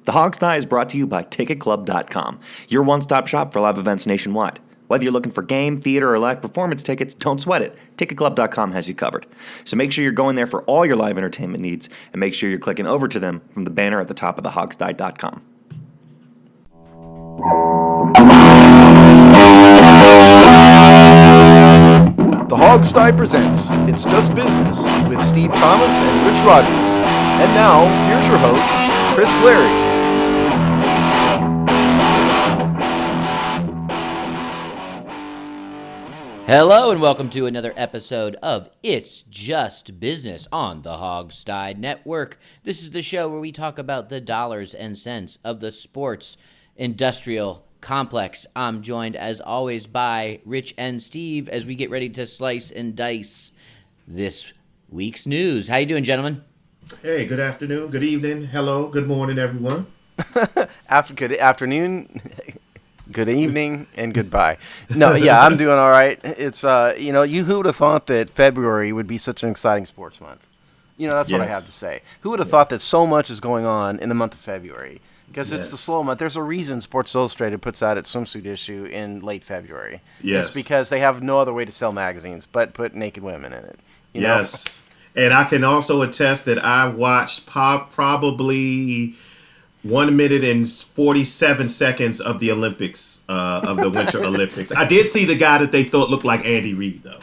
The Hog Sty is brought to you by TicketClub.com, your one-stop shop for live events nationwide. Whether you're looking for game, theater, or live performance tickets, don't sweat it. TicketClub.com has you covered. So make sure you're going there for all your live entertainment needs, and make sure you're clicking over to them from the banner at the top of thehogsty.com. The Hog Sty presents It's Just Business with Steve Thomas and Rich Rogers. And now, here's your host, Chris Larry. Hello and welcome to another episode of It's Just Business on the Hog Sty Network. This is the show where we talk about the dollars and cents of the sports industrial complex. I'm joined as always by Rich and Steve as we get ready to slice and dice this week's news. How you doing, gentlemen? Hey, good afternoon, good evening, hello, good morning, everyone. Good afternoon, good evening, and goodbye. No, yeah, I'm doing all right. It's, who would have thought that February would be such an exciting sports month? You know, that's what I have to say. Who would have thought that so much is going on in the month of February? Because it's the slow month. There's a reason Sports Illustrated puts out its swimsuit issue in late February. Yes. It's because they have no other way to sell magazines but put naked women in it. You know? And I can also attest that I watched probably 1 minute and 47 seconds of the Olympics, of the Winter Olympics. I did see the guy that they thought looked like Andy Reid, though,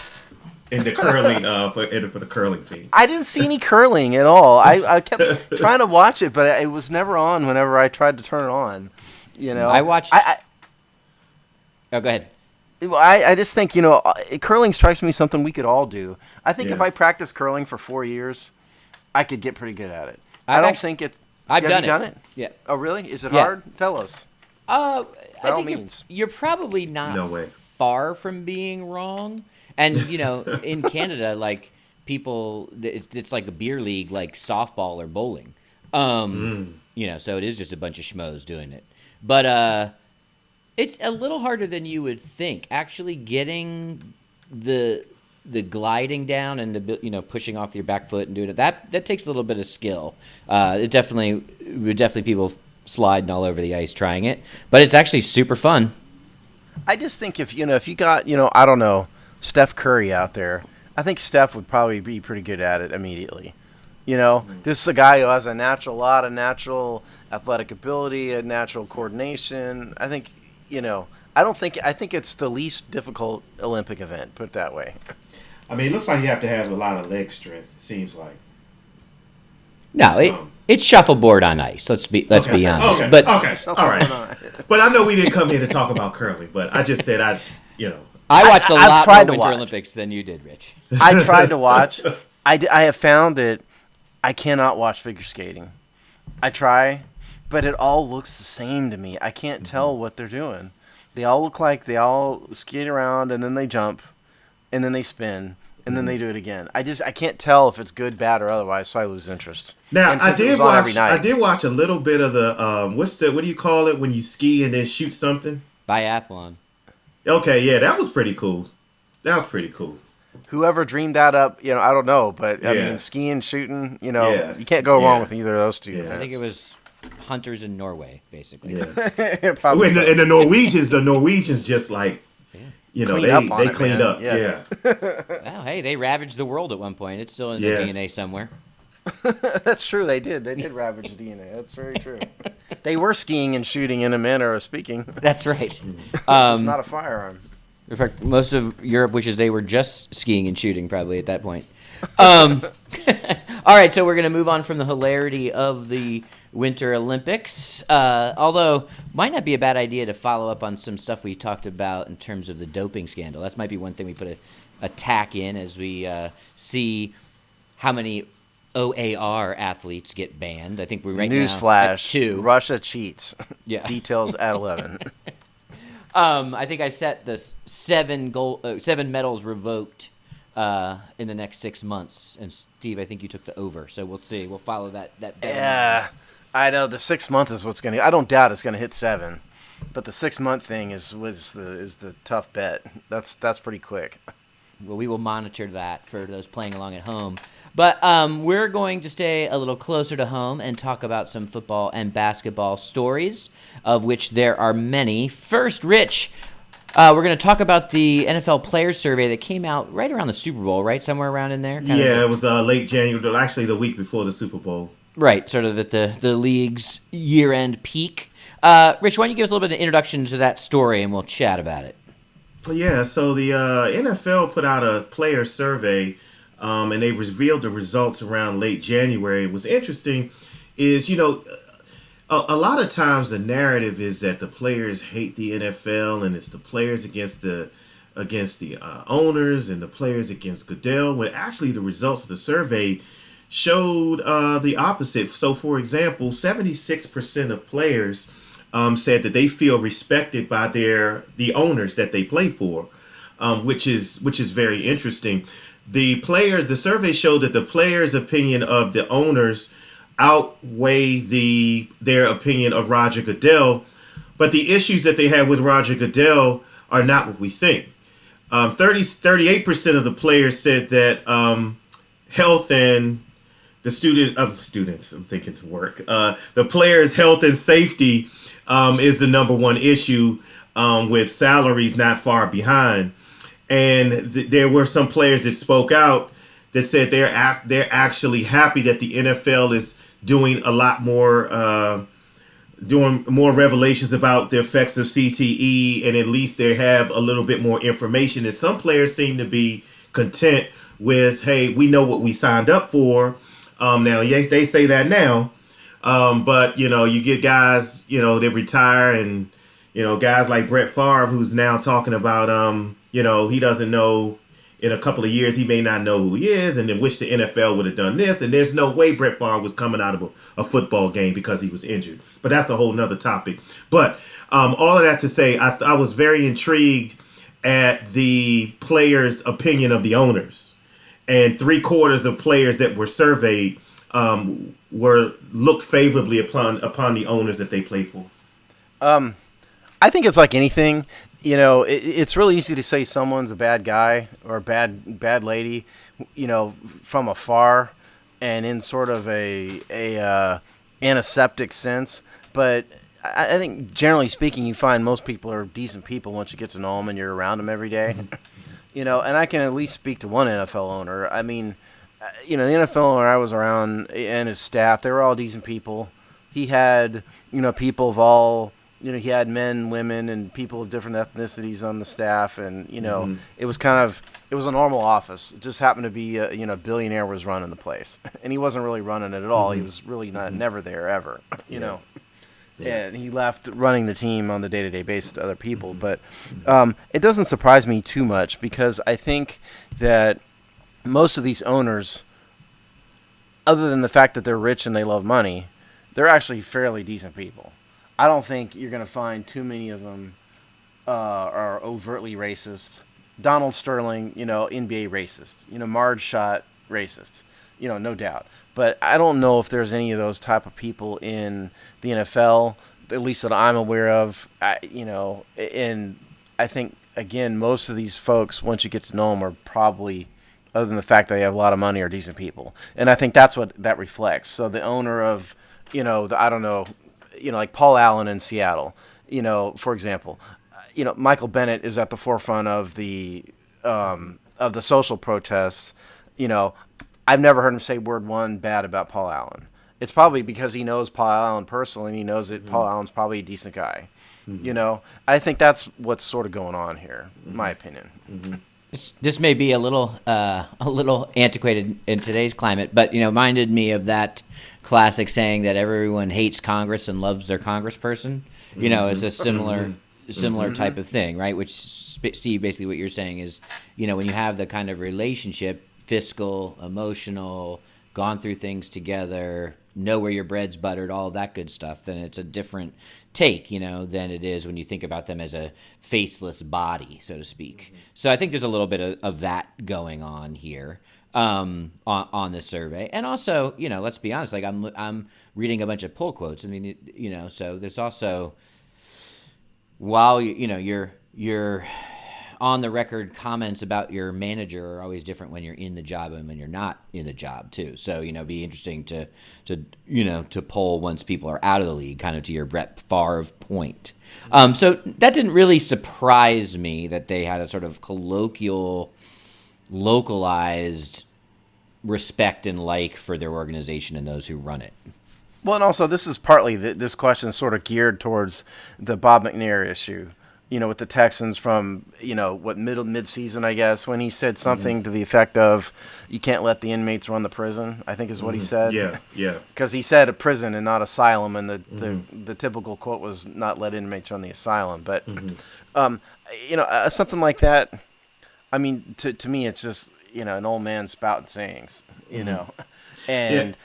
in the curling, for the curling team. I didn't see any curling at all. I kept trying to watch it, but it was never on whenever I tried to turn it on. You know, I watched... Oh, go ahead. I just think, curling strikes me something we could all do. I think if I practiced curling for 4 years, I could get pretty good at it. I've done it. Yeah. Oh, really? Is it hard? Tell us. I think you're probably not far from being wrong. And, in Canada, like, people, it's like a beer league, like softball or bowling. So it is just a bunch of schmoes doing it. But it's a little harder than you would think. Actually getting the gliding down and the pushing off your back foot and doing it, that takes a little bit of skill. It definitely people sliding all over the ice trying it, but it's actually super fun. I just think if you got I don't know, Steph Curry out there, I think Steph would probably be pretty good at it immediately. This is a guy who has a lot of natural athletic ability, a natural coordination. I think I think it's the least difficult Olympic event, put it that way. I mean, it looks like you have to have a lot of leg strength, it seems like. No, it's shuffleboard on ice. Let's be honest. Okay. But all right. But I know we didn't come here to talk about curling, but I just said I watched a lot more Winter Olympics than you did, Rich. I tried to watch. I have found that I cannot watch figure skating. I try, but it all looks the same to me. I can't tell what they're doing. They all look like they all skate around and then they jump and then they spin and then they do it again. I can't tell if it's good, bad, or otherwise, so I lose interest. Now, I did watch a little bit of the what do you call it when you ski and then shoot something? Biathlon. Okay, yeah, that was pretty cool. Whoever dreamed that up, I don't know, but I mean, skiing, shooting, you can't go wrong with either of those two. I think it was hunters in Norway, basically. Yeah. And the Norwegians just like, they cleaned up. Yeah. Well, hey, they ravaged the world at one point. It's still in their DNA somewhere. That's true. They did ravage DNA. That's very true. They were skiing and shooting in a manner of speaking. That's right. It's not a firearm. In fact, most of Europe wishes they were just skiing and shooting probably at that point. All right, so we're going to move on from the hilarity of the Winter Olympics, although might not be a bad idea to follow up on some stuff we talked about in terms of the doping scandal. That might be one thing we put a tack in as we see how many OAR athletes get banned. I think we're now at 2. Russia cheats. Yeah. Details at 11. I think I set the 7 medals revoked in the next 6 months. And Steve, I think you took the over, so we'll see. We'll follow that bet. Yeah, I know the 6 month is what's going to. I don't doubt it's going to hit 7, but the 6 month thing is the tough bet. That's pretty quick. Well, we will monitor that for those playing along at home. But we're going to stay a little closer to home and talk about some football and basketball stories, of which there are many. First, Rich, we're going to talk about the NFL Players Survey that came out right around the Super Bowl, right? Somewhere around in there? It was late January, actually the week before the Super Bowl. Right, sort of at the league's year-end peak. Rich, why don't you give us a little bit of an introduction to that story, and we'll chat about it. Yeah, so the NFL put out a player survey, and they revealed the results around late January. What's interesting is, a lot of times the narrative is that the players hate the NFL, and it's the players against the owners and the players against Goodell, when actually the results of the survey showed the opposite. So, for example, 76% of players said that they feel respected by the owners that they play for, which is very interesting. The survey showed that the players' opinion of the owners outweigh their opinion of Roger Goodell, but the issues that they had with Roger Goodell are not what we think. 38% of the players said that health and the students, I'm thinking to work, the players' health and safety is the number one issue, with salaries not far behind. And there were some players that spoke out that said they're actually happy that the NFL is doing a lot more, doing more revelations about the effects of CTE, and at least they have a little bit more information. And some players seem to be content with, hey, we know what we signed up for. Now, yes, they say that now. But, you get guys, they retire, and, guys like Brett Favre, who's now talking about, he doesn't know, in a couple of years, he may not know who he is, and then wish the NFL would have done this. And there's no way Brett Favre was coming out of a football game because he was injured. But that's a whole nother topic. But all of that to say, I was very intrigued at the players' opinion of the owners. And 3/4 of players that were surveyed looked favorably upon the owners that they play for. I think it's like anything. It's really easy to say someone's a bad guy or a bad lady, from afar and in sort of a antiseptic sense. But I think generally speaking, you find most people are decent people once you get to know them and you're around them every day. And I can at least speak to one NFL owner. I mean, the NFL owner I was around and his staff, they were all decent people. He had, people of all, he had men, women, and people of different ethnicities on the staff. And, it was it was a normal office. It just happened to be, a billionaire was running the place. And he wasn't really running it at all. He was really never there ever, know. Yeah. And he left running the team on the day-to-day basis to other people. But it doesn't surprise me too much, because I think that most of these owners, other than the fact that they're rich and they love money, they're actually fairly decent people. I don't think you're going to find too many of them are overtly racist. Donald Sterling, NBA racist. Marge Schott, racist. No doubt. But I don't know if there's any of those type of people in the NFL, at least that I'm aware of. And I think, again, most of these folks, once you get to know them, are probably, other than the fact that they have a lot of money, are decent people. And I think that's what that reflects. So the owner of, like Paul Allen in Seattle, for example, Michael Bennett is at the forefront of the social protests. I've never heard him say word one bad about Paul Allen. It's probably because he knows Paul Allen personally, and he knows that Paul Allen's probably a decent guy. I think that's what's sort of going on here, in my opinion. This may be a little antiquated in today's climate, but reminded me of that classic saying that everyone hates Congress and loves their congressperson. It's a similar type of thing, right? Which, Steve, basically what you're saying is, when you have the kind of relationship, fiscal, emotional, gone through things together, know where your bread's buttered, all that good stuff, then it's a different take, than it is when you think about them as a faceless body, so to speak. So I think there's a little bit of that going on here on the survey. And also, let's be honest, like I'm reading a bunch of pull quotes. I mean, so there's also, while you're on the record comments about your manager are always different when you're in the job and when you're not in the job too. So, be interesting to poll once people are out of the league, kind of to your Brett Favre point. So that didn't really surprise me that they had a sort of colloquial, localized respect and like for their organization and those who run it. Well, and also this is partly this question is sort of geared towards the Bob McNair issue, with the Texans from, mid-season, I guess, when he said something to the effect of, you can't let the inmates run the prison, I think is what he said. Yeah. Because he said a prison and not asylum, and the typical quote was not let inmates run the asylum. But, something like that, I mean, to me, it's just, an old man spouting sayings, And,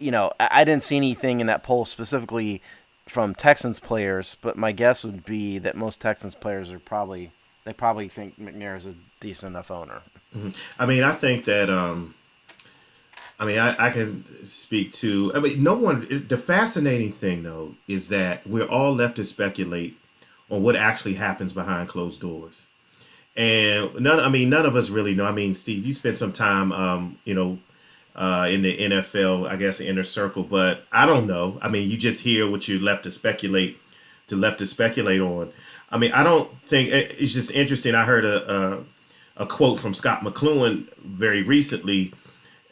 I didn't see anything in that poll specifically from Texans players, but my guess would be that most Texans players probably think McNair is a decent enough owner. Mm-hmm. I mean, I think that, I can speak to, no one, the fascinating thing though, is that we're all left to speculate on what actually happens behind closed doors. And none of us really know. I mean, Steve, you spent some time, in the NFL, I guess, inner circle, but I don't know. I mean, you just hear what you're left to speculate on. I mean, I don't think it's just interesting. I heard a quote from Scott McCloughan very recently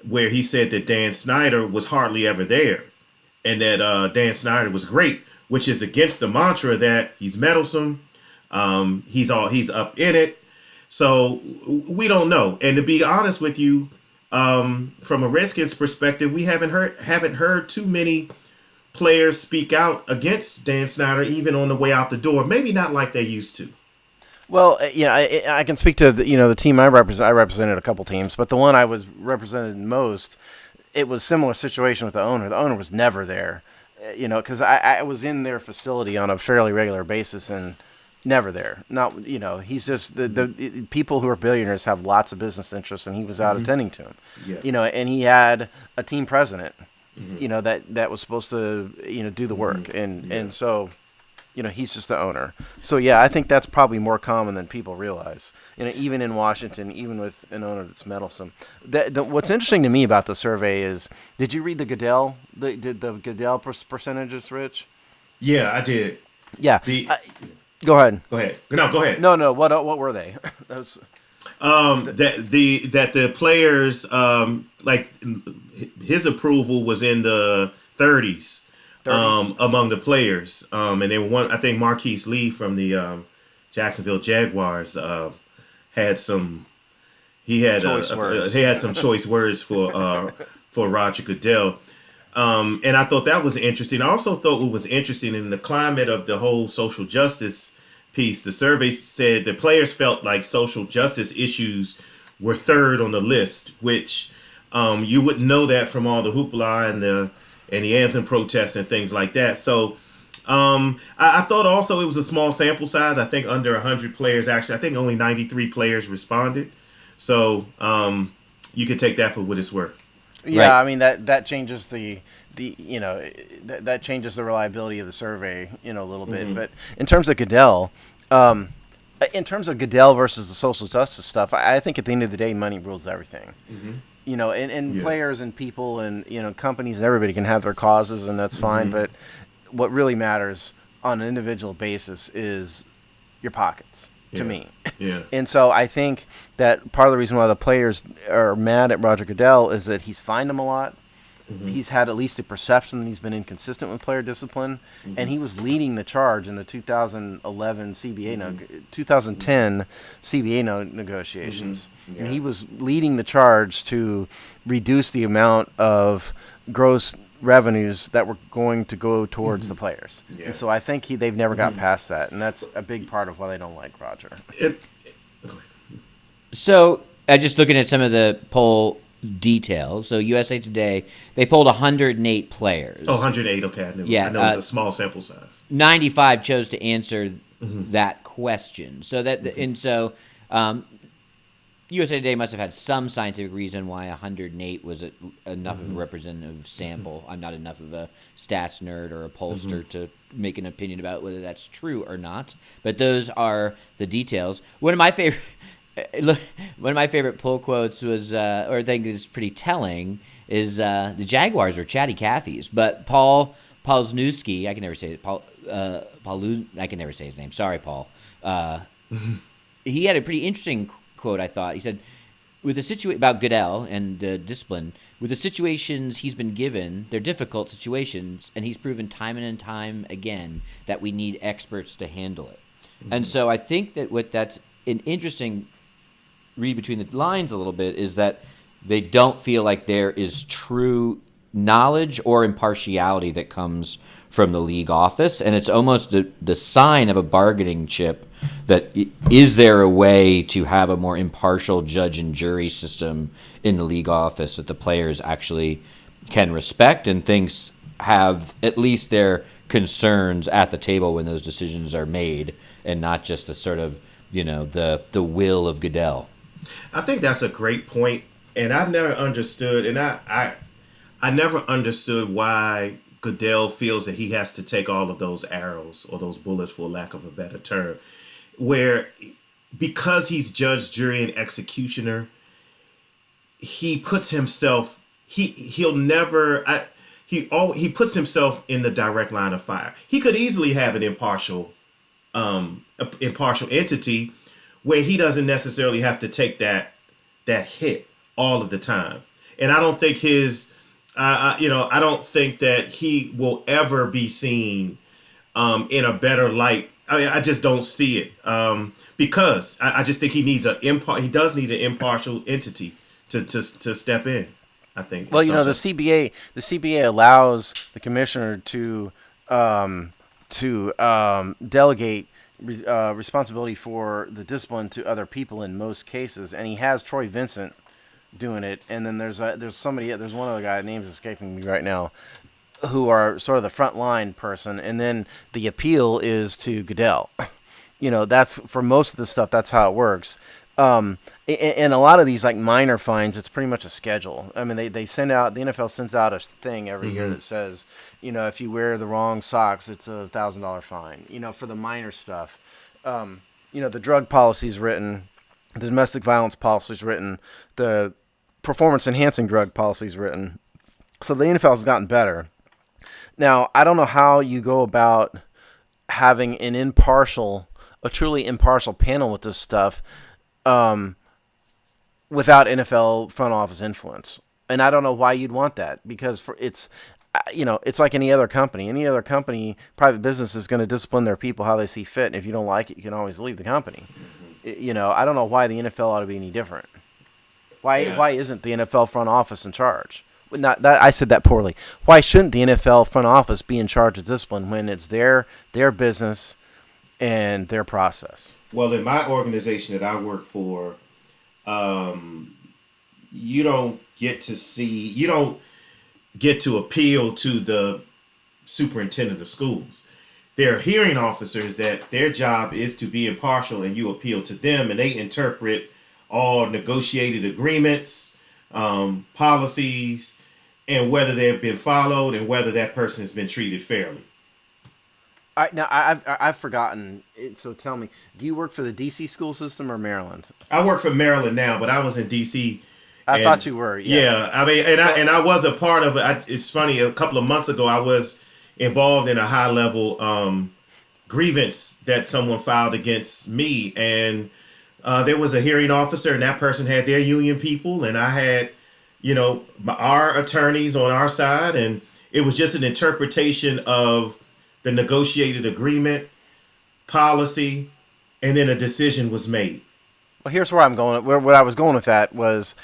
where he said that Dan Snyder was hardly ever there and that Dan Snyder was great, which is against the mantra that he's meddlesome. He's up in it. So we don't know. And to be honest with you, from a Redskins perspective, we haven't heard too many players speak out against Dan Snyder, even on the way out the door. Maybe not like they used to. Well, I can speak to the team I represent. I represented a couple teams, but the one I was represented most, it was a similar situation with the owner. The owner was never there, because I was in their facility on a fairly regular basis and. Never there. Not, he's just the people who are billionaires have lots of business interests, and he was out attending to them. Yeah. And he had a team president, that was supposed to, do the work, and so, he's just the owner. So yeah, I think that's probably more common than people realize. Even in Washington, even with an owner that's meddlesome. What's interesting to me about the survey is, did you read the Goodell? Did the Goodell percentages, Rich? Yeah, I did. Yeah. Go ahead. Go ahead. No, go ahead. No. What were they? That the players like his approval was in the 30s. Among the players, and then I think Marquise Lee from the Jacksonville Jaguars had some. He had some choice words for Roger Goodell. And I thought that was interesting. I also thought what was interesting in the climate of the whole social justice piece, the survey said the players felt like social justice issues were third on the list, which you wouldn't know that from all the hoopla and the anthem protests and things like that. So I thought also it was a small sample size. I think under 100 players, actually. I think only 93 players responded. So you can take that for what it's worth. Yeah, right. I mean that changes that changes the reliability of the survey, a little bit. But in terms of Goodell, versus the social justice stuff, I think at the end of the day, money rules everything. And players and people and companies and everybody can have their causes, and that's fine. But what really matters on an individual basis is your pockets. To me. Yeah. And so I think that part of the reason why the players are mad at Roger Goodell is that he's fined them a lot. He's had at least a perception that he's been inconsistent with player discipline, and he was leading the charge in the 2011 CBA 2010 CBA negotiations. And he was leading the charge to reduce the amount of gross revenues that were going to go towards the players. Yeah. And so I think they've never got past that, and that's a big part of why they don't like Roger. So just looking at some of the poll details, so USA Today, they polled 108 players. Oh, 108, okay. I know it's a small sample size. 95 chose to answer that question. So that, and so USA Today must have had some scientific reason why 108 was enough of a representative sample. I'm not enough of a stats nerd or a pollster to make an opinion about whether that's true or not. But those are the details. One of my favorite pull quotes was, or I think is pretty telling, is the Jaguars are chatty Cathys, but Paul Palsnewski, I can never say it. I can never say his name. Sorry, Paul. He had a pretty interesting quote, I thought. He said, with the situation about Goodell and discipline, with the situations he's been given, they're difficult situations, and he's proven time and time again that we need experts to handle it. And so I think that that's an interesting read between the lines a little bit, is that they don't feel like there is true knowledge or impartiality that comes from the league office, and it's almost the sign of a bargaining chip that is there a way to have a more impartial judge and jury system in the league office that the players actually can respect and things have at least their concerns at the table when those decisions are made, and not just the sort of, the will of Goodell. I think that's a great point, and I've never understood, and I never understood why Goodell feels that he has to take all of those arrows or those bullets, for lack of a better term, where because he's judge, jury, and executioner, he puts himself he puts himself in the direct line of fire. He could easily have an impartial entity where he doesn't necessarily have to take that hit all of the time. And I don't think I don't think that he will ever be seen in a better light. I mean, I just don't see it because I just think he needs he does need an impartial entity to step in. I think. Well, the CBA allows the commissioner to delegate responsibility for the discipline to other people in most cases, and he has Troy Vincent doing it, and then there's one other guy, name's escaping me right now, who are sort of the front line person, and then the appeal is to Goodell. That's for most of the stuff. That's how it works. And a lot of these like minor fines, it's pretty much a schedule. I mean, they send out, the NFL sends out a thing every year that says, if you wear the wrong socks, it's $1,000 fine. For the minor stuff, the drug policy's written, the domestic violence policy's written, the performance-enhancing drug policy's written. So the NFL has gotten better. Now, I don't know how you go about having a truly impartial panel with this stuff without NFL front office influence. And I don't know why you'd want that, because it's like any other company. Any other company, private business, is going to discipline their people how they see fit. And if you don't like it, you can always leave the company. I don't know why the NFL ought to be any different. Why isn't the NFL front office in charge? I said that poorly. Why shouldn't the NFL front office be in charge of discipline when it's their business and their process? Well, in my organization that I work for, you don't get to appeal to the superintendent of schools. There are hearing officers that their job is to be impartial, and you appeal to them, and they interpret all negotiated agreements, policies, and whether they've been followed and whether that person has been treated fairly. Now I've forgotten. So tell me, do you work for the DC school system or Maryland? I work for Maryland now, but I was in DC. I thought you were. Yeah. I mean, I was a part of it. It's funny. A couple of months ago, I was involved in a high level grievance that someone filed against me, and there was a hearing officer, and that person had their union people, and I had, our attorneys on our side, and it was just an interpretation of the negotiated agreement, policy, and then a decision was made. Well, here's where I'm going. Where I was going with that was,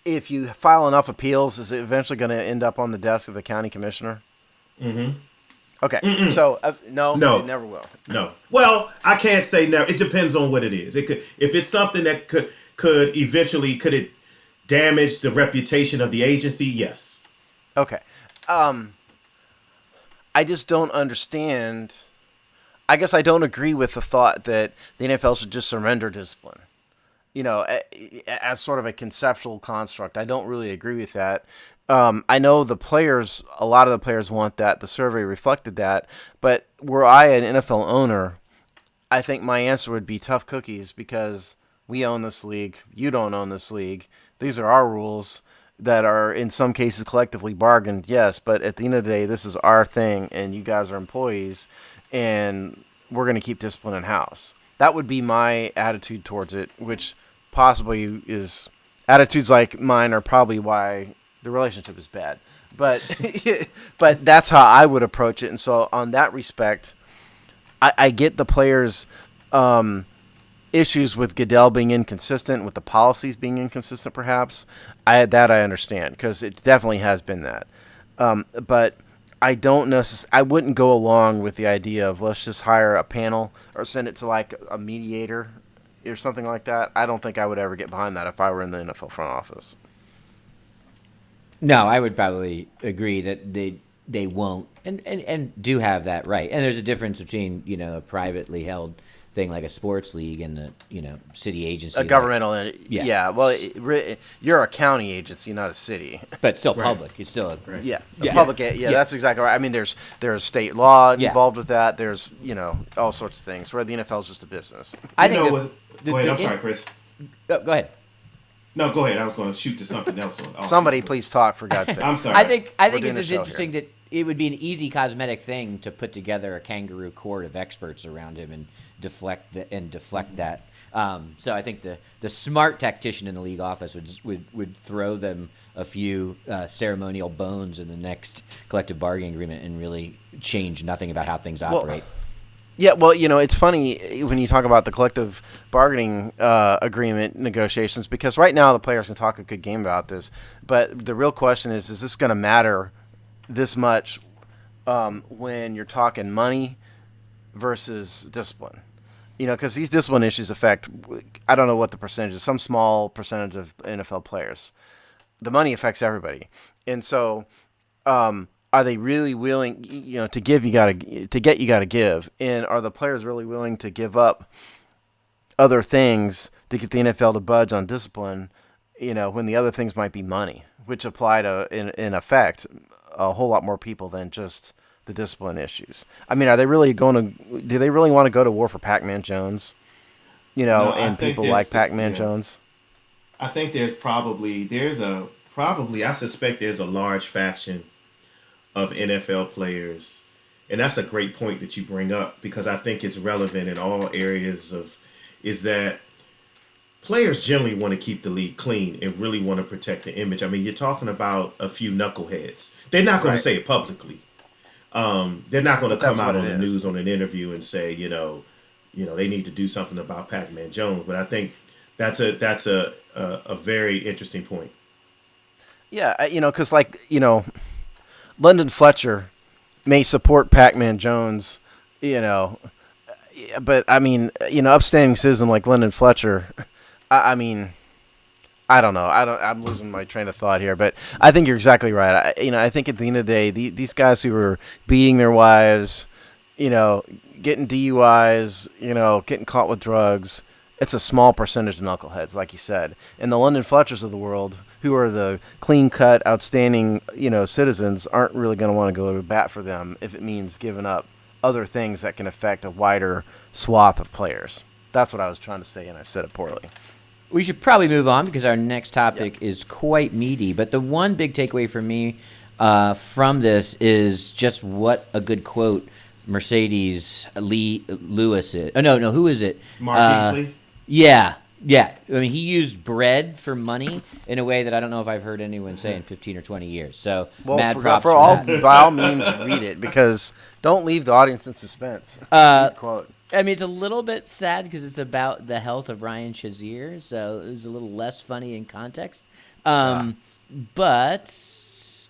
if you file enough appeals, is it eventually going to end up on the desk of the county commissioner? Mm-hmm. Okay. Mm-mm. So no, it never will. No. Well, I can't say never. It depends on what it is. It could, if it's something that could eventually, could it damage the reputation of the agency? Yes. Okay. I just don't understand. I guess I don't agree with the thought that the NFL should just surrender discipline. as sort of a conceptual construct. I don't really agree with that. I know a lot of the players want that. The survey reflected that. But were I an NFL owner, I think my answer would be tough cookies, because we own this league. You don't own this league. These are our rules that are in some cases collectively bargained, yes. But at the end of the day, this is our thing, and you guys are employees, and we're going to keep discipline in-house. That would be my attitude towards it, which possibly is attitudes like mine are probably why the relationship is bad. But but that's how I would approach it. And so on that respect, I get the players' issues with Goodell being inconsistent, with the policies being inconsistent perhaps. I understand, because it definitely has been that. But I I wouldn't go along with the idea of let's just hire a panel or send it to like a mediator or something like that. I don't think I would ever get behind that if I were in the NFL front office. No, I would probably agree that they won't and do have that right. And there's a difference between, a privately held thing like a sports league and a city agency. A governmental, yeah. Well, you're a county agency, not a city. But still public. It's still public. Yeah, that's exactly right. I mean, there's state law involved with that. There's all sorts of things. Where the NFL is just a business. I think. Go ahead. I'm sorry, Chris. Go ahead. No, go ahead. I was going to shoot to something else. Somebody please talk, for God's sake. I'm sorry. I think it's just interesting that it would be an easy cosmetic thing to put together a kangaroo court of experts around him and deflect that. So I think the smart tactician in the league office would throw them a few ceremonial bones in the next collective bargaining agreement and really change nothing about how things operate. Yeah, well, it's funny when you talk about the collective bargaining agreement negotiations, because right now the players can talk a good game about this, but the real question is this going to matter this much when you're talking money versus discipline? Because these discipline issues affect, I don't know what the percentage is, some small percentage of NFL players. The money affects everybody. And so are they really willing, to give, you got to give. And are the players really willing to give up other things to get the NFL to budge on discipline, when the other things might be money, which apply to, in effect, a whole lot more people than just the discipline issues. I mean, do they really want to go to war for Pac-Man Jones? And people like Pac-Man Jones? I think I suspect there's a large faction of NFL players, and that's a great point that you bring up, because I think it's relevant in all areas is that players generally want to keep the league clean and really want to protect the image. I mean, you're talking about a few knuckleheads. They're not going to say it publicly. They're not going to come out on the news on an interview and say, they need to do something about Pac-Man Jones. But I think that's a very interesting point. Yeah, because London Fletcher may support Pac-Man Jones, but I mean, upstanding citizen like London Fletcher, I mean, I don't know. I'm losing my train of thought here, but I think you're exactly right. I think at the end of the day, these guys who are beating their wives, getting DUIs, getting caught with drugs, it's a small percentage of knuckleheads, like you said. And the London Fletchers of the world, who are the clean-cut, outstanding, citizens, aren't really going to want to go to bat for them if it means giving up other things that can affect a wider swath of players. That's what I was trying to say, and I said it poorly. We should probably move on because our next topic is quite meaty. But the one big takeaway for me from this is just what a good quote Mercedes Lewis is. Oh, no, who is it? Mark Beasley? Yeah. I mean, he used bread for money in a way that I don't know if I've heard anyone say in 15 or 20 years. So, mad props for that. By all means, read it, because don't leave the audience in suspense. Quote. I mean, it's a little bit sad because it's about the health of Ryan Shazier, so it was a little less funny in context. But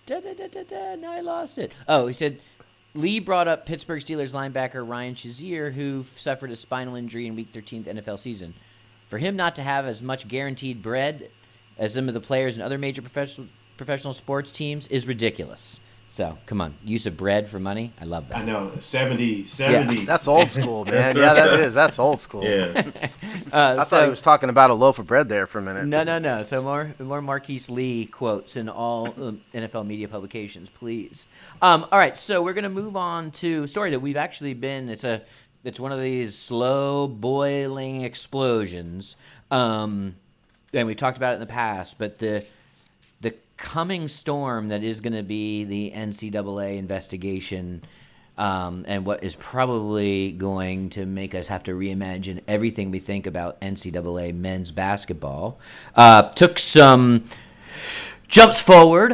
now I lost it. Oh, he said Lee brought up Pittsburgh Steelers linebacker Ryan Shazier, who suffered a spinal injury in Week 13th NFL season. For him not to have as much guaranteed bread as some of the players in other major professional sports teams is ridiculous. So come on, use of bread for money. I love that. I know 70. That's old school, man. Yeah, that is. That's old school. Yeah. I thought he was talking about a loaf of bread there for a minute. No. So more Marquise Lee quotes in all NFL media publications, please. All right, so we're gonna move on to a story that we've actually been. It's one of these slow boiling explosions, and we've talked about it in the past. But the coming storm that is going to be the NCAA investigation, and what is probably going to make us have to reimagine everything we think about NCAA men's basketball, took some jumps forward,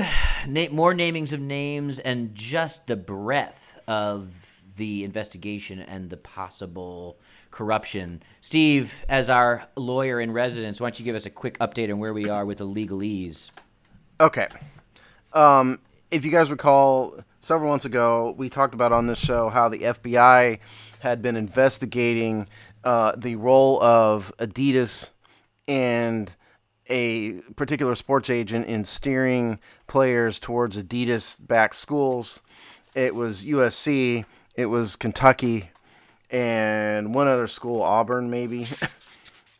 more namings of names, and just the breadth of the investigation and the possible corruption. Steve, as our lawyer in residence, why don't you give us a quick update on where we are with the legalese? Okay. If you guys recall, several months ago, we talked about on this show how the FBI had been investigating the role of Adidas and a particular sports agent in steering players towards Adidas-backed schools. It was USC, it was Kentucky, and one other school, Auburn maybe.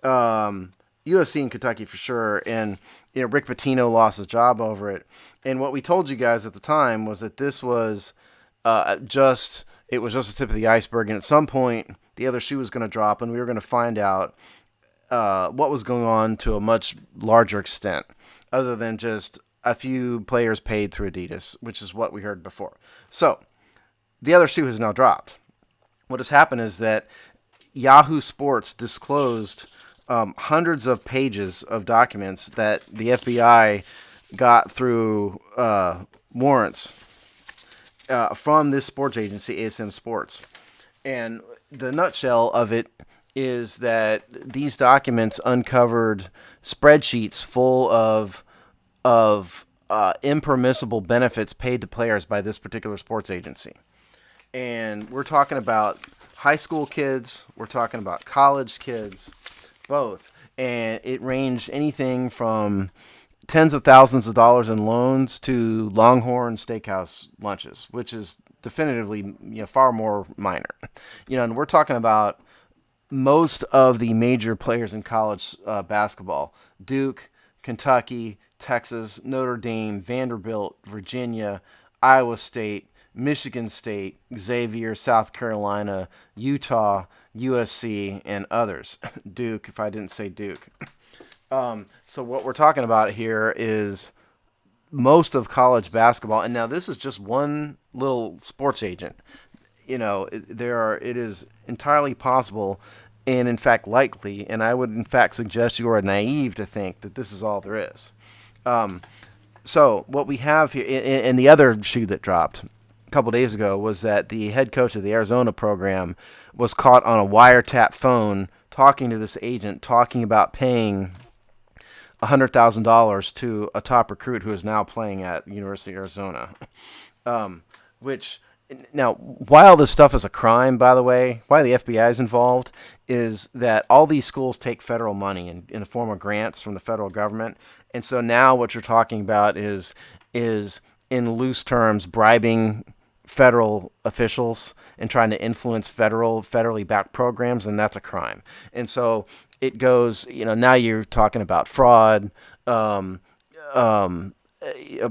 USC and Kentucky for sure, and Rick Pitino lost his job over it. And what we told you guys at the time was that this was just the tip of the iceberg, and at some point the other shoe was going to drop, and we were going to find out what was going on to a much larger extent, other than just a few players paid through Adidas, which is what we heard before. So the other shoe has now dropped. What has happened is that Yahoo Sports disclosed hundreds of pages of documents that the FBI got through warrants from this sports agency, ASM Sports. And the nutshell of it is that these documents uncovered spreadsheets full of impermissible benefits paid to players by this particular sports agency. And we're talking about high school kids, we're talking about college kids, both. And it ranged anything from tens of thousands of dollars in loans to Longhorn Steakhouse lunches, which is definitively far more minor. And we're talking about most of the major players in college basketball: Duke, Kentucky, Texas, Notre Dame, Vanderbilt, Virginia, Iowa State, Michigan State, Xavier, South Carolina, Utah, USC, and others. Duke, if I didn't say Duke. So what we're talking about here is most of college basketball, and now this is just one little sports agent. It is entirely possible, and in fact likely, and I would in fact suggest you are naive to think that this is all there is. So what we have here, and the other shoe that dropped a couple days ago, was that the head coach of the Arizona program was caught on a wiretap phone talking to this agent, talking about paying $100,000 to a top recruit who is now playing at University of Arizona. Which, now, while this stuff is a crime, by the way, why the FBI is involved is that all these schools take federal money in the form of grants from the federal government. And so now what you're talking about is in loose terms, bribing federal officials and trying to influence federally backed programs, and that's a crime. And so it goes, now you're talking about fraud,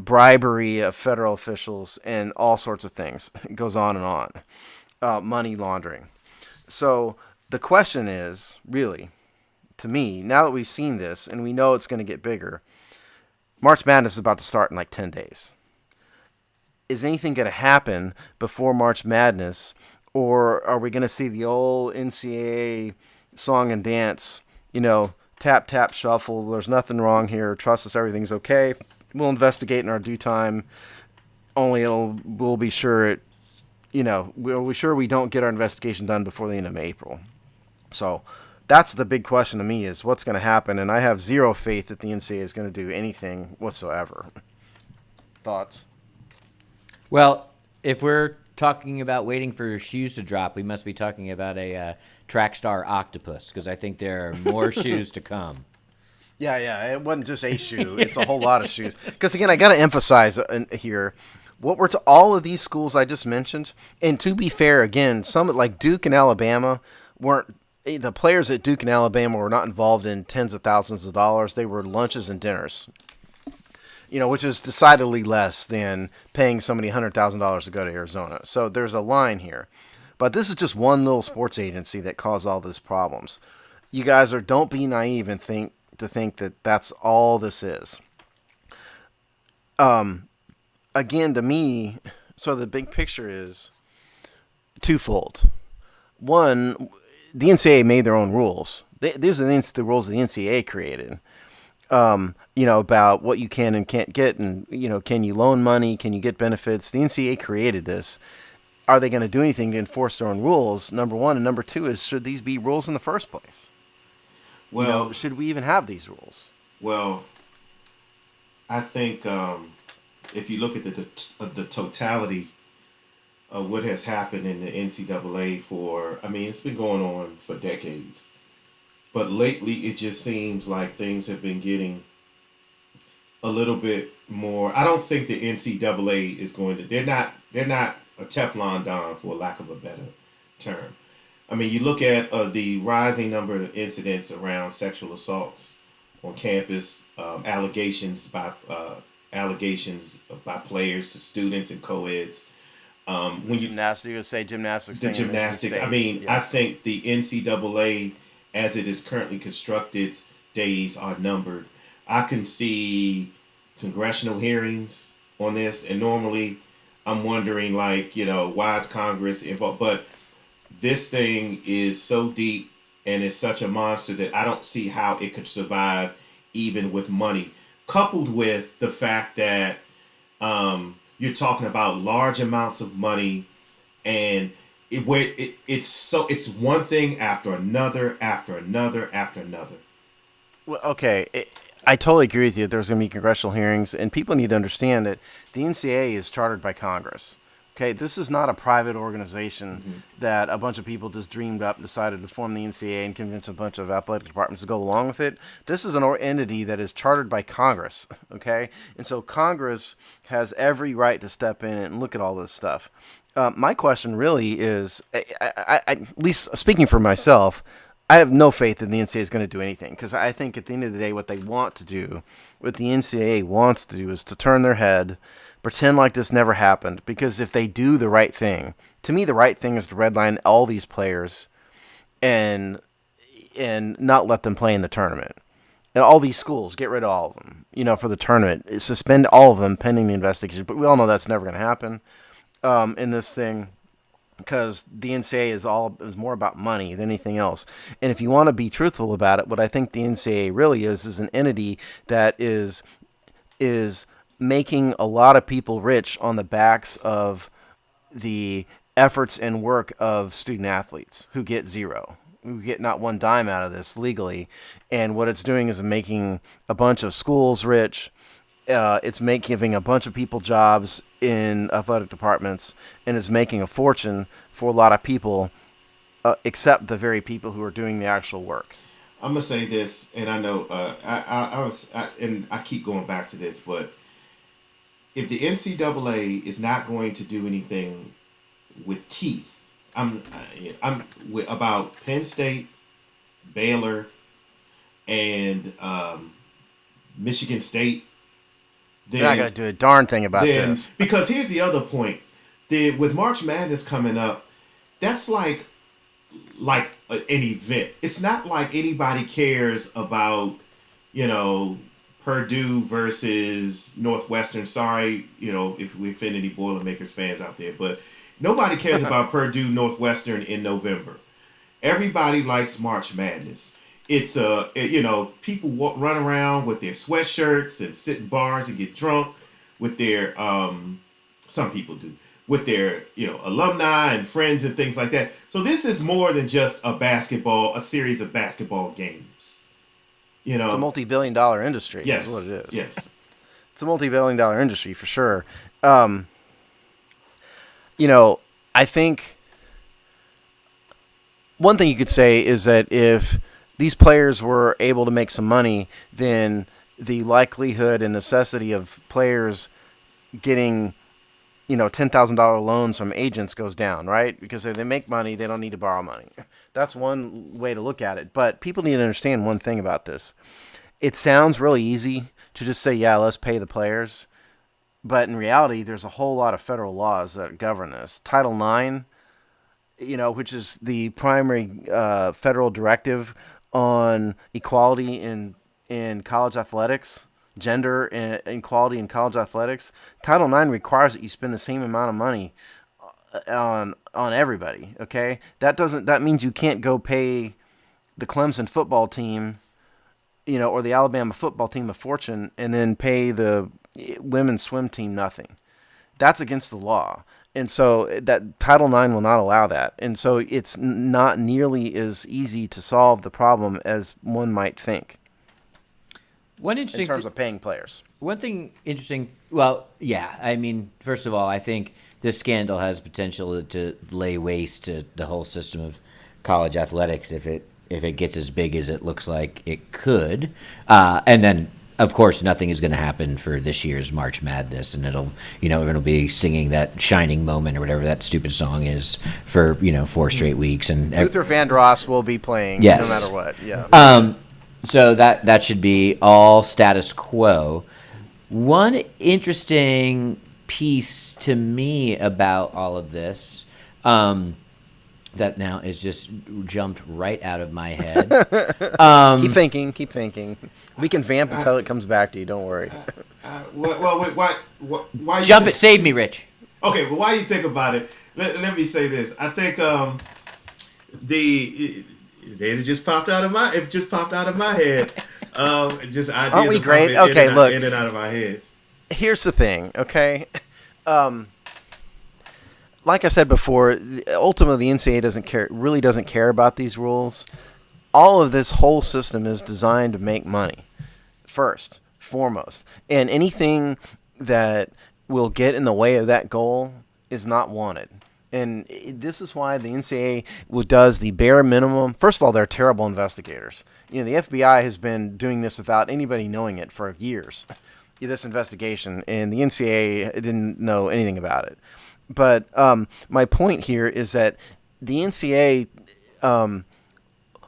bribery of federal officials, and all sorts of things. It goes on and on. Money laundering. So the question is, really, to me, now that we've seen this and we know it's going to get bigger, March Madness is about to start in like 10 days. Is anything going to happen before March Madness, or are we going to see the old NCAA song and dance, tap, tap, shuffle, there's nothing wrong here, trust us, everything's okay, we'll investigate in our due time, only we'll be sure we'll be sure we don't get our investigation done before the end of April. So that's the big question to me, is what's going to happen, and I have zero faith that the NCAA is going to do anything whatsoever. Thoughts? Well, if we're talking about waiting for shoes to drop, we must be talking about a track star octopus, because I think there are more shoes to come. Yeah, it wasn't just a shoe. It's a whole lot of shoes. Because, again, I got to emphasize here, all of these schools I just mentioned, and to be fair, again, some like Duke and Alabama weren't. The players at Duke and Alabama were not involved in tens of thousands of dollars. They were lunches and dinners, which is decidedly less than paying somebody $100,000 to go to Arizona. So there's a line here. But this is just one little sports agency that caused all these problems. You guys don't be naive and think that that's all this is. Again, to me, so the big picture is twofold. One, the NCAA made their own rules. These are the rules the NCAA created. About what you can and can't get, and can you loan money, can you get benefits? The NCAA created this. Are they going to do anything to enforce their own rules? Number one, and number two is, should these be rules in the first place? Well, should we even have these rules? Well, I think if you look at the totality of what has happened in the NCAA it's been going on for decades. But lately, it just seems like things have been getting a little bit more. I don't think the NCAA is going to. They're not a Teflon Don, for lack of a better term. I mean, you look at the rising number of incidents around sexual assaults on campus, allegations by players to students and co-eds. Gymnastics. The gymnastics. I think the NCAA, as it is currently constructed, days are numbered. I can see congressional hearings on this, and normally I'm wondering, why is Congress involved? But this thing is so deep and is such a monster that I don't see how it could survive even with money. Coupled with the fact that you're talking about large amounts of money, and it's one thing after another, after another, after another. Well, okay, I totally agree with you. There's going to be congressional hearings, and people need to understand that the NCAA is chartered by Congress. Okay, this is not a private organization that a bunch of people just dreamed up and decided to form the NCAA and convince a bunch of athletic departments to go along with it. This is an entity that is chartered by Congress, okay? And so Congress has every right to step in and look at all this stuff. My question really is, I, at least speaking for myself, I have no faith that the NCAA is going to do anything, because I think at the end of the day, what the NCAA wants to do is to turn their head, pretend like this never happened, because if they do the right thing, to me the right thing is to redline all these players and not let them play in the tournament. And all these schools, get rid of all of them, for the tournament. Suspend all of them pending the investigation. But we all know that's never going to happen in this thing, because the NCAA is more about money than anything else. And if you want to be truthful about it, what I think the NCAA really is an entity that is making a lot of people rich on the backs of the efforts and work of student athletes who get zero, who get not one dime out of this legally. And what it's doing is making a bunch of schools rich. It's giving a bunch of people jobs in athletic departments, and it's making a fortune for a lot of people, except the very people who are doing the actual work. I'm gonna say this, and I know I keep going back to this, but if the NCAA is not going to do anything with teeth, I'm about Penn State, Baylor, and Michigan State. They're not going to do a darn thing about this. Because here's the other point. With March Madness coming up, that's like an event. It's not like anybody cares about, Purdue versus Northwestern. Sorry, if we offend any Boilermakers fans out there, but nobody cares about Purdue Northwestern in November. Everybody likes March Madness. It's people run around with their sweatshirts and sit in bars and get drunk with their some people do with their alumni and friends and things like that. So this is more than just a series of basketball games. It's a multi-billion-dollar industry. Yes, is what it is. Yes, it's a multi-billion-dollar industry for sure. I think one thing you could say is that if these players were able to make some money, then the likelihood and necessity of players getting $10,000 loans from agents goes down, right? Because if they make money, they don't need to borrow money. That's one way to look at it. But people need to understand one thing about this. It sounds really easy to just say, yeah, let's pay the players. But in reality, there's a whole lot of federal laws that govern this. Title IX, which is the primary federal directive on equality in college athletics, gender equality in college athletics. Title IX requires that you spend the same amount of money on everybody. Okay, that means you can't go pay the Clemson football team, or the Alabama football team a fortune, and then pay the women's swim team nothing. That's against the law. And so that Title IX will not allow that. And so it's not nearly as easy to solve the problem as one might think. In terms of paying players. One thing interesting, well, yeah, I mean, first of all, I think this scandal has potential to lay waste to the whole system of college athletics if it gets as big as it looks like it could. And then, of course, nothing is going to happen for this year's March Madness, and it'll be singing that Shining Moment or whatever that stupid song is for 4 straight weeks. And Luther Vandross will be playing, yes, no matter what. Yeah. So that should be all status quo. One interesting piece to me about all of this, that now is just jumped right out of my head. Keep thinking. We can vamp until it comes back to you. Don't worry. Why Jump it, save me, Rich. Okay, well, while you think about it, let me say this. I think it just popped out of my head. Just ideas Aren't we great? Okay, look, in and out of our heads. Here's the thing, okay? Like I said before, ultimately the NCAA really doesn't care about these rules. All of this whole system is designed to make money, first, foremost. And anything that will get in the way of that goal is not wanted. And this is why the NCAA does the bare minimum. First of all, they're terrible investigators. The FBI has been doing this without anybody knowing it for years, this investigation, and the NCAA didn't know anything about it. But my point here is that the NCAA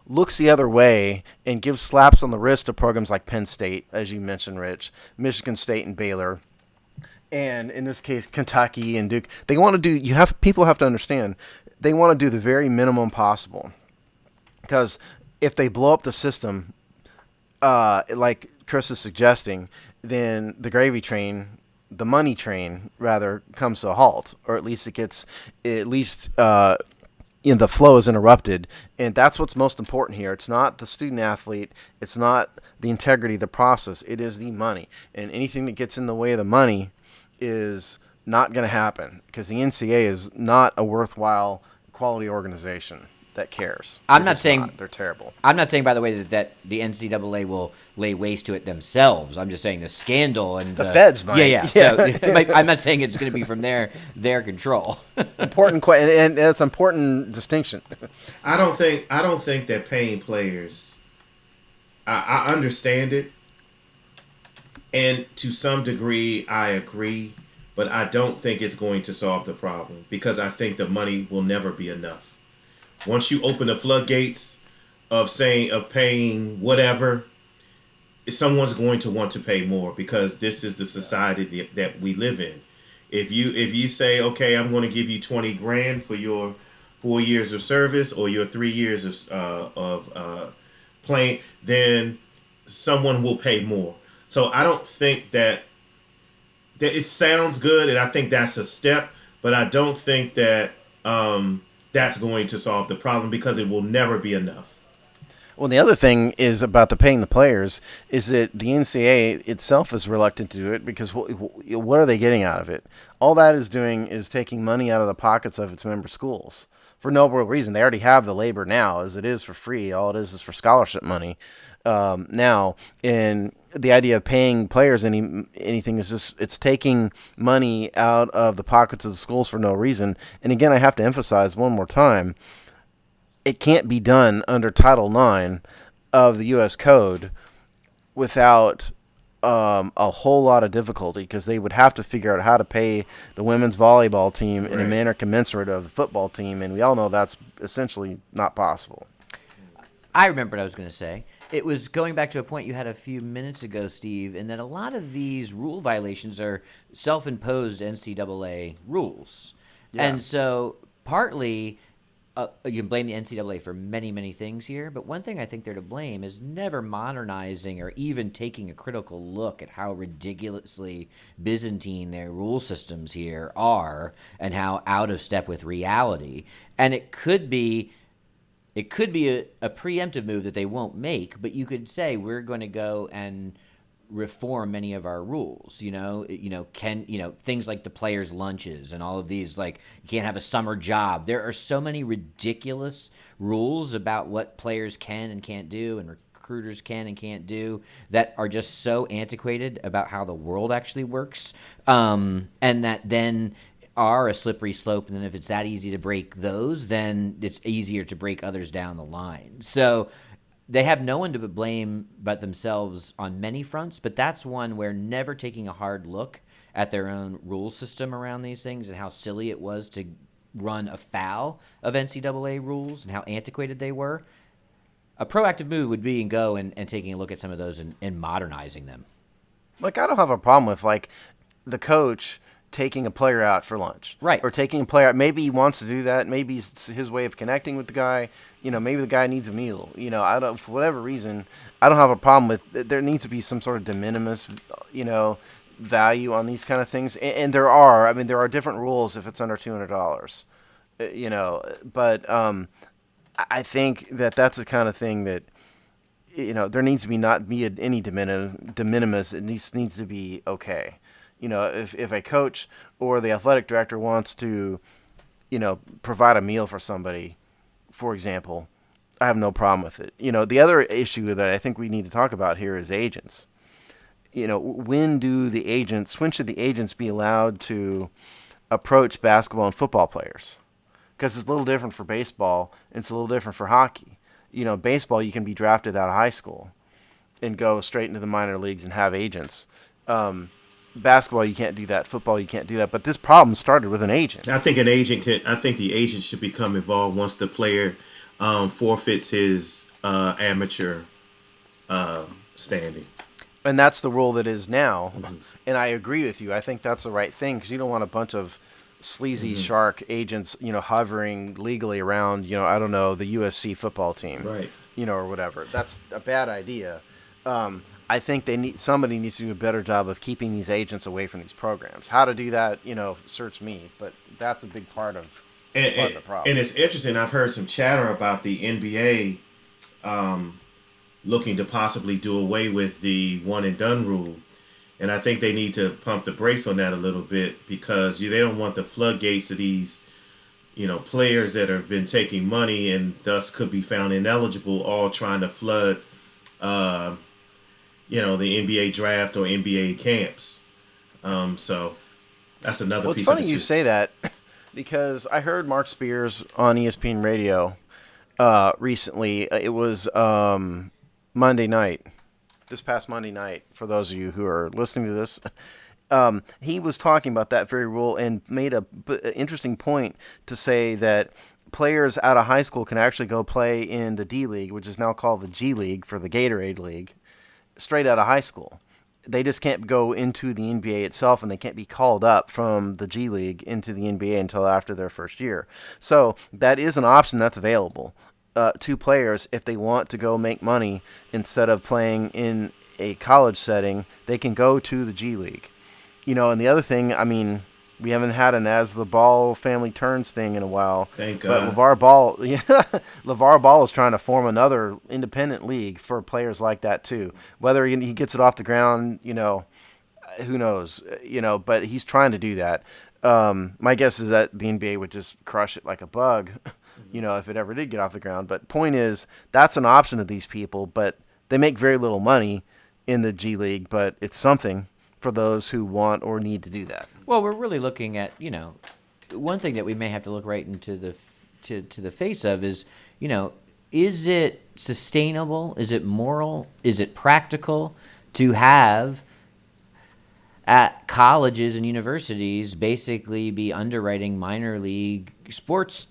looks the other way and gives slaps on the wrist to programs like Penn State, as you mentioned, Rich, Michigan State and Baylor, and in this case, Kentucky and Duke. They want to do. People have to understand. They want to do the very minimum possible, because if they blow up the system, like Chris is suggesting, then the gravy train, the money train, rather, comes to a halt, or at least the flow is interrupted, and that's what's most important here. It's not the student athlete, it's not the integrity of the process, it is the money. And anything that gets in the way of the money is not going to happen, because the NCAA is not a worthwhile quality organization that cares. They're terrible. I'm not saying, by the way, that the NCAA will lay waste to it themselves. I'm just saying the scandal and the feds might. Yeah. So I'm not saying it's going to be from their control. Important and that's an important distinction. I don't think that paying players. I understand it, and to some degree, I agree, but I don't think it's going to solve the problem, because I think the money will never be enough. Once you open the floodgates of paying whatever, someone's going to want to pay more, because this is the society that we live in. If you say, okay, I'm going to give you $20,000 for your 4 years of service or your 3 years of playing, then someone will pay more. So I don't think that it sounds good, and I think that's a step, but I don't think that that's going to solve the problem, because it will never be enough. Well, the other thing is about the paying the players is that the NCAA itself is reluctant to do it, because what are they getting out of it? All that is doing is taking money out of the pockets of its member schools for no real reason. They already have the labor now, as it is for free. All it is for scholarship money now. And the idea of paying players anything is just, it's taking money out of the pockets of the schools for no reason. And again, I have to emphasize one more time, it can't be done under Title IX of the U.S. Code without a whole lot of difficulty because they would have to figure out how to pay the women's volleyball team in a manner commensurate of the football team, and we all know that's essentially not possible. I remember what I was going to say. It was going back to a point you had a few minutes ago, Steve, and that a lot of these rule violations are self-imposed NCAA rules. Yeah. And so partly you can blame the NCAA for many, many things here, but one thing I think they're to blame is never modernizing or even taking a critical look at how ridiculously Byzantine their rule systems here are and how out of step with reality. And it could be a preemptive move that they won't make, but you could say we're going to go and reform many of our rules, things like the players' lunches and all of these, like you can't have a summer job. There are so many ridiculous rules about what players can and can't do and recruiters can and can't do that are just so antiquated about how the world actually works, and that then are a slippery slope. And then if it's that easy to break those, then it's easier to break others down the line. So they have no one to blame but themselves on many fronts, but that's one where never taking a hard look at their own rule system around these things and how silly it was to run afoul of NCAA rules and how antiquated they were. A proactive move would be go and taking a look at some of those and modernizing them. Like, I don't have a problem with, like, the coach taking a player out for lunch. Right. Or taking a player out. Maybe he wants to do that. Maybe it's his way of connecting with the guy. Maybe the guy needs a meal. For whatever reason, I don't have a problem with there needs to be some sort of de minimis, value on these kind of things. And there are different rules if it's under $200. But I think that's the kind of thing that there needs to be not be any de minimis. It needs to be okay. If a coach or the athletic director wants to, provide a meal for somebody, for example, I have no problem with it. The other issue that I think we need to talk about here is agents. When should the agents be allowed to approach basketball and football players? Because it's a little different for baseball, and it's a little different for hockey. Baseball, you can be drafted out of high school and go straight into the minor leagues and have agents. Basketball, you can't do that. Football, you can't do that. But this problem started with an agent. I think the agent should become involved once the player forfeits his amateur standing. And that's the rule that is now. Mm-hmm. And I agree with you. I think that's the right thing because you don't want a bunch of sleazy shark agents, hovering legally around, the USC football team, right? Or whatever. That's a bad idea. I think somebody needs to do a better job of keeping these agents away from these programs. How to do that, search me. But that's a big part of the problem. And it's interesting. I've heard some chatter about the NBA looking to possibly do away with the one and done rule. And I think they need to pump the brakes on that a little bit because they don't want the floodgates of these, players that have been taking money and thus could be found ineligible, all trying to flood the NBA draft or NBA camps. So that's another piece of it. It's funny you say that because I heard Mark Spears on ESPN Radio recently. It was Monday night, this past Monday night, for those of you who are listening to this. He was talking about that very rule and made an interesting point to say that players out of high school can actually go play in the D League, which is now called the G League for the Gatorade League, straight out of high school. They just can't go into the NBA itself, and they can't be called up from the G League into the NBA until after their first year. So that is an option that's available to players if they want to go make money instead of playing in a college setting. They can go to the G League. And the other thing, we haven't had an As the Ball family turns thing in a while. Thank God. But LeVar Ball is trying to form another independent league for players like that too. Whether he gets it off the ground, who knows? But he's trying to do that. My guess is that the NBA would just crush it like a bug, if it ever did get off the ground. But point is, that's an option to these people, but they make very little money in the G League, but it's something for those who want or need to do that. Well, we're really looking at, one thing that we may have to look right into the face of is, is it sustainable? Is it moral? Is it practical to have at colleges and universities basically be underwriting minor league sports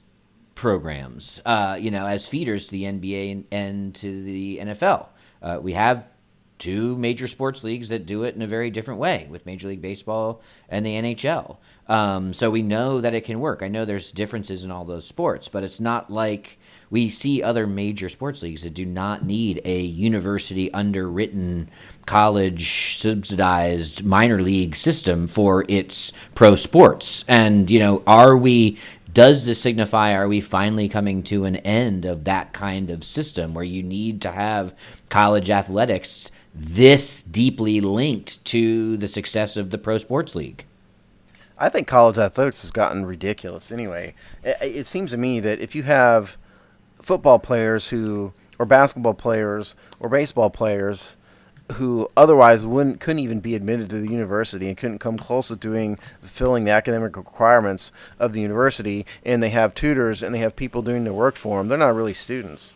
programs, as feeders to the NBA and to the NFL. We have two major sports leagues that do it in a very different way with Major League Baseball and the NHL. So we know that it can work. I know there's differences in all those sports, but it's not like we see other major sports leagues that do not need a university underwritten, college subsidized minor league system for its pro sports. And, does this signify, are we finally coming to an end of that kind of system where you need to have college athletics this deeply linked to the success of the pro sports league? I think college athletics has gotten ridiculous anyway. It seems to me that if you have football players or basketball players or baseball players who otherwise couldn't even be admitted to the university and couldn't come close to fulfilling the academic requirements of the university, and they have tutors and they have people doing the work for them, they're not really students.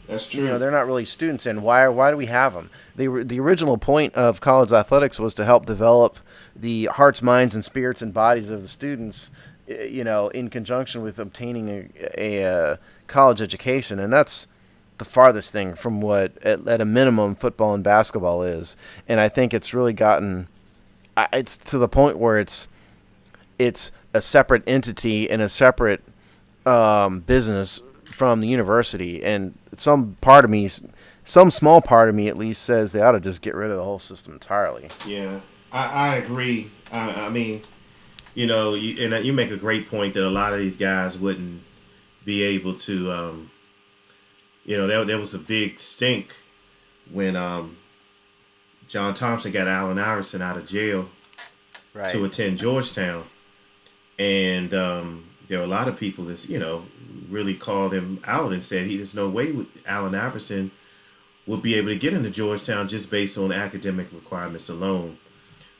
That's true. They're not really students, and why do we have them? The original point of college athletics was to help develop the hearts, minds, and spirits and bodies of the students, in conjunction with obtaining a college education, and that's the farthest thing from what, at a minimum, football and basketball is. And I think it's really it's to the point where it's a separate entity and a separate business from the university. And some small part of me at least says they ought to just get rid of the whole system entirely. Yeah, I agree. I mean, you make a great point that a lot of these guys wouldn't be able to, there was a big stink when John Thompson got Allen Iverson out of jail to attend Georgetown. And there were a lot of people that, really called him out and said there's no way Allen Iverson would be able to get into Georgetown just based on academic requirements alone.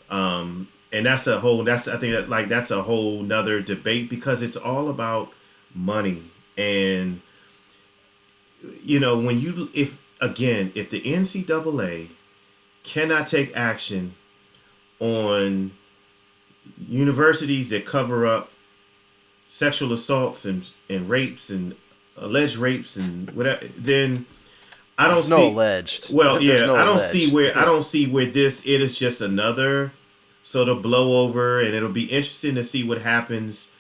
And that's a whole nother debate, because it's all about money. And if the NCAA cannot take action on universities that cover up sexual assaults and rapes and alleged rapes and whatever, then I don't see. No alleged. Well, yeah, no I don't alleged. see where I don't see where it is just another sort of blowover, and it'll be interesting to see what happens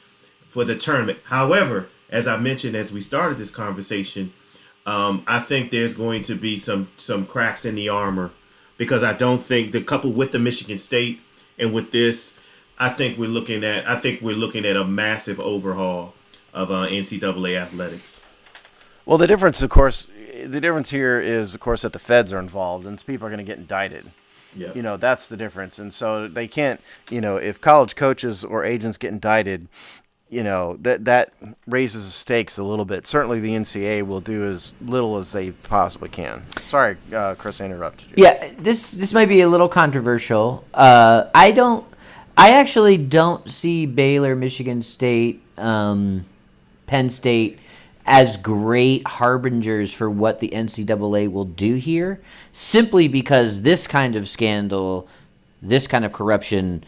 for the tournament. However, as I mentioned as we started this conversation, I think there's going to be some cracks in the armor, because I don't think coupled with the Michigan State and with this, I think we're looking at a massive overhaul of NCAA athletics. Well, the difference here is, of course, that the feds are involved and people are going to get indicted. Yeah. That's the difference. And so they can't, if college coaches or agents get indicted, that raises the stakes a little bit. Certainly the NCAA will do as little as they possibly can. Sorry, Chris, I interrupted you. Yeah, this might be a little controversial. I actually don't see Baylor, Michigan State, Penn State as great harbingers for what the NCAA will do here, simply because this kind of scandal, this kind of corruption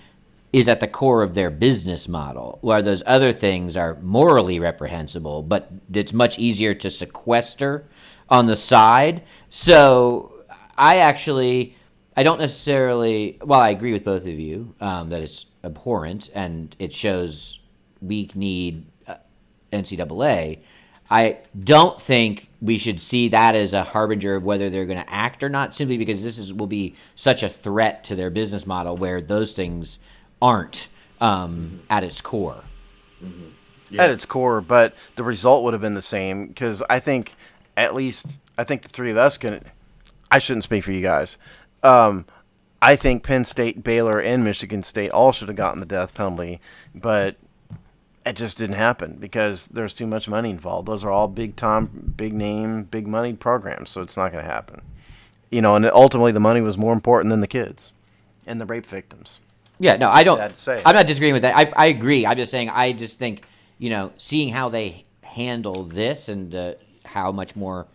is at the core of their business model, where those other things are morally reprehensible, but it's much easier to sequester on the side. So I don't necessarily, while I agree with both of you that it's abhorrent and it shows weak-kneed NCAA, I don't think we should see that as a harbinger of whether they're going to act or not, simply because will be such a threat to their business model where those things aren't at its core. Mm-hmm. Yeah. At its core, but the result would have been the same, because I think the three of us I shouldn't speak for you guys. I think Penn State, Baylor, and Michigan State all should have gotten the death penalty, but it just didn't happen because there's too much money involved. Those are all big name, big money programs, so it's not going to happen. And ultimately the money was more important than the kids and the rape victims. Yeah, no, I don't. Sad to say. I'm not disagreeing with that. I agree. I'm just saying, I just think, seeing how they handle this and how much more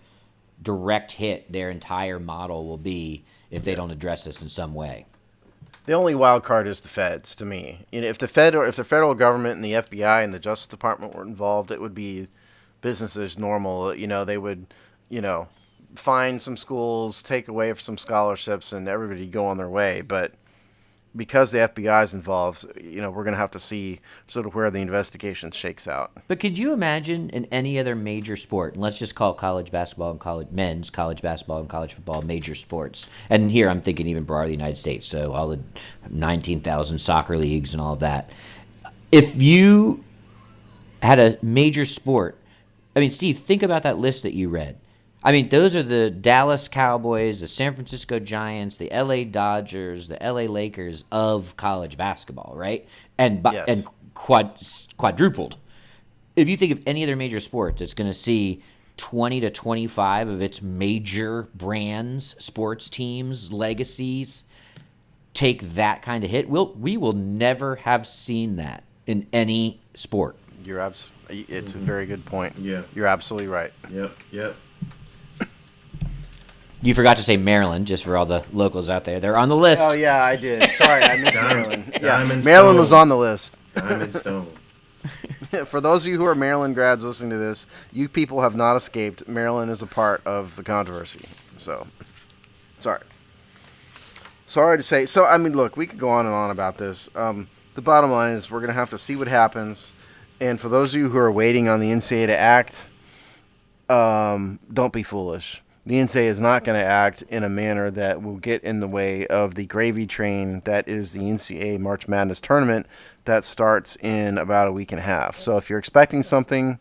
direct hit their entire model will be if they don't address this in some way. The only wild card is the feds, to me. If the federal government and the FBI and the Justice Department were involved, it would be business as normal. They would, fine some schools, take away some scholarships, and everybody go on their way. But because the FBI is involved, we're going to have to see sort of where the investigation shakes out. But could you imagine in any other major sport, and let's just call college basketball and men's college basketball and college football major sports, and here I'm thinking even broader the United States, so all the 19,000 soccer leagues and all of that. If you had a major sport, I mean, Steve, think about that list that you read. I mean, those are the Dallas Cowboys, the San Francisco Giants, the LA Dodgers, the LA Lakers of college basketball, right? And Yes. quadrupled. If you think of any other major sport that's going to see 20 to 25 of its major brands, sports teams, legacies take that kind of hit, we will never have seen that in any sport. It's a very good point. Yeah. You're absolutely right. Yep. You forgot to say Maryland, just for all the locals out there. They're on the list. Oh, yeah, I did. Sorry, I missed Diamond- Maryland. Yeah, Diamond Maryland Stone. was on the list. Diamond Stone. For those of you who are Maryland grads listening to this, you people have not escaped. Maryland is a part of the controversy. So, sorry. Sorry to say. So, I mean, look, we could go on and on about this. The bottom line is we're going to have to see what happens. And for those of you who are waiting on the NCAA to act, don't be foolish. The NCAA is not going to act in a manner that will get in the way of the gravy train that is the NCAA March Madness tournament that starts in about a week and a half. So if you're expecting something,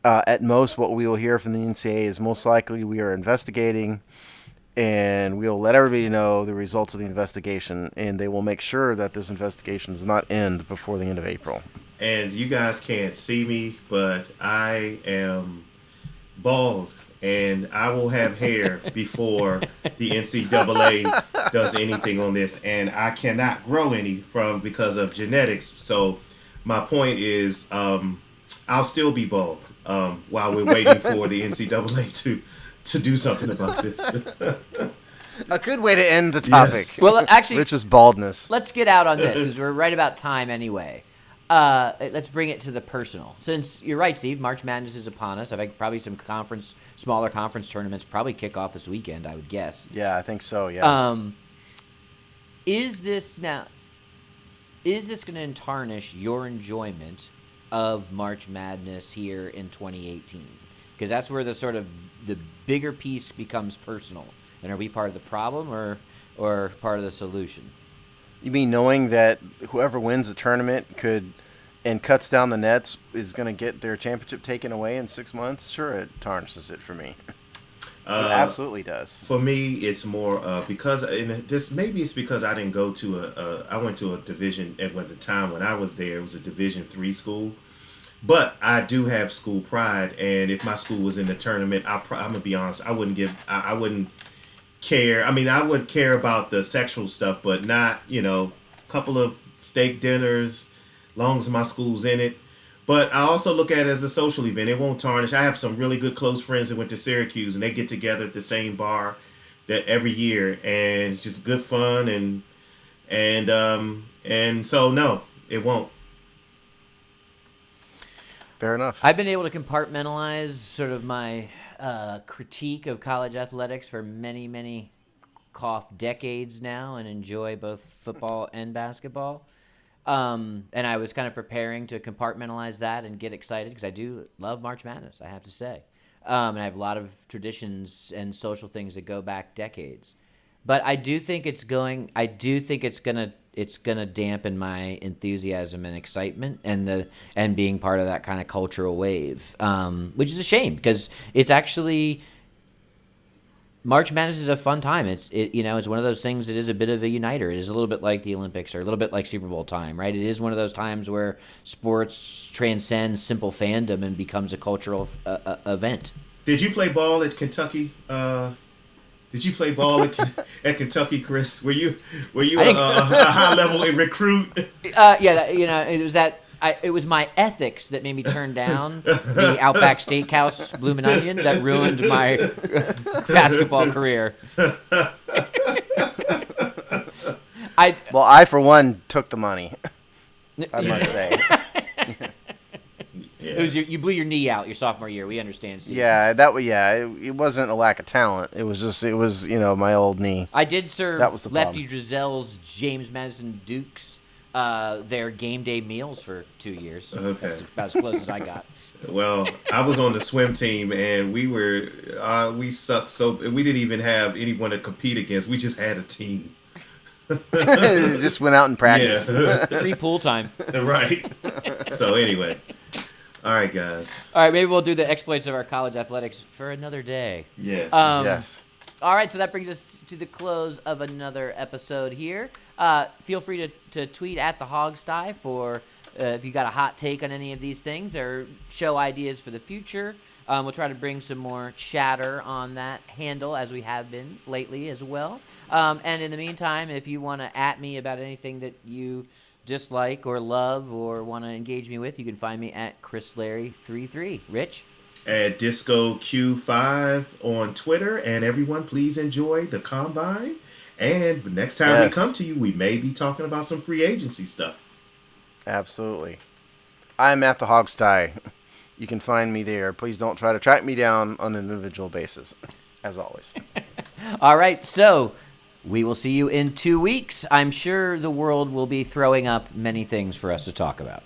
at most what we will hear from the NCAA is most likely we are investigating, and we'll let everybody know the results of the investigation, and they will make sure that this investigation does not end before the end of April. And you guys can't see me, but I am bald. And I will have hair before the NCAA does anything on this. And I cannot grow any because of genetics. So my point is I'll still be bald while we're waiting for the NCAA to do something about this. A good way to end the topic. Yes. Well, actually, which is baldness. let's get out on this, as we're right about time anyway. Let's bring it to the personal. Since you're right, Steve, March Madness is upon us. I think probably some smaller conference tournaments probably kick off this weekend, I would guess. Yeah, I think so, yeah. Is this going to tarnish your enjoyment of March Madness here in 2018? Because that's where the bigger piece becomes personal. And are we part of the problem or part of the solution? You mean knowing that whoever wins the tournament and cuts down the nets is going to get their championship taken away in 6 months? Sure, it tarnishes it for me. It absolutely does. For me, it's more because maybe it's because I didn't go to I went to a division at the time when I was there. It was a Division III school, but I do have school pride, and if my school was in the tournament, I'm gonna be honest, I wouldn't care. I mean, I would care about the sexual stuff, but not, a couple of steak dinners, long as my school's in it. But I also look at it as a social event. It won't tarnish. I have some really good close friends that went to Syracuse, and they get together at the same bar that every year, and it's just good fun, and so no, it won't. Fair enough. I've been able to compartmentalize sort of my critique of college athletics for many, many decades now, and enjoy both football and basketball. And I was kind of preparing to compartmentalize that and get excited because I do love March Madness, I have to say. And I have a lot of traditions and social things that go back decades. But I do think it's gonna dampen my enthusiasm and excitement and being part of that kind of cultural wave, which is a shame because it's actually March Madness is a fun time. It's one of those things that is a bit of a uniter. It is a little bit like the Olympics or a little bit like Super Bowl time, right? It is one of those times where sports transcends simple fandom and becomes a cultural event. Did you play ball at Kentucky? Did you play ball at Kentucky, Chris? Were you a high level recruit? It was that it was my ethics that made me turn down the Outback Steakhouse Bloomin' Onion that ruined my basketball career. I for one took the money. I must say. It was you blew your knee out your sophomore year. We understand, Steve. Yeah, it wasn't a lack of talent. It was my old knee. I did serve that was the Lefty problem. Drizel's James Madison Dukes their game day meals for 2 years. Okay. That's about as close as I got. Well, I was on the swim team, and we sucked so we didn't even have anyone to compete against. We just had a team. Just went out and practiced. Yeah. Free pool time. Right. So anyway. All right, guys. All right, maybe we'll do the exploits of our college athletics for another day. Yeah. Yes. All right, so that brings us to the close of another episode here. Feel free to tweet at the Hogsty for if you got a hot take on any of these things or show ideas for the future. We'll try to bring some more chatter on that handle as we have been lately as well. And in the meantime, if you want to at me about anything that you dislike or love or want to engage me with, you can find me at ChrisLarry33. Rich? At Disco Q5 on Twitter, and everyone, please enjoy the combine. And next time we come to you, we may be talking about some free agency stuff. Absolutely. I'm at the Hogsty. You can find me there. Please don't try to track me down on an individual basis, as always. All right, so we will see you in 2 weeks. I'm sure the world will be throwing up many things for us to talk about.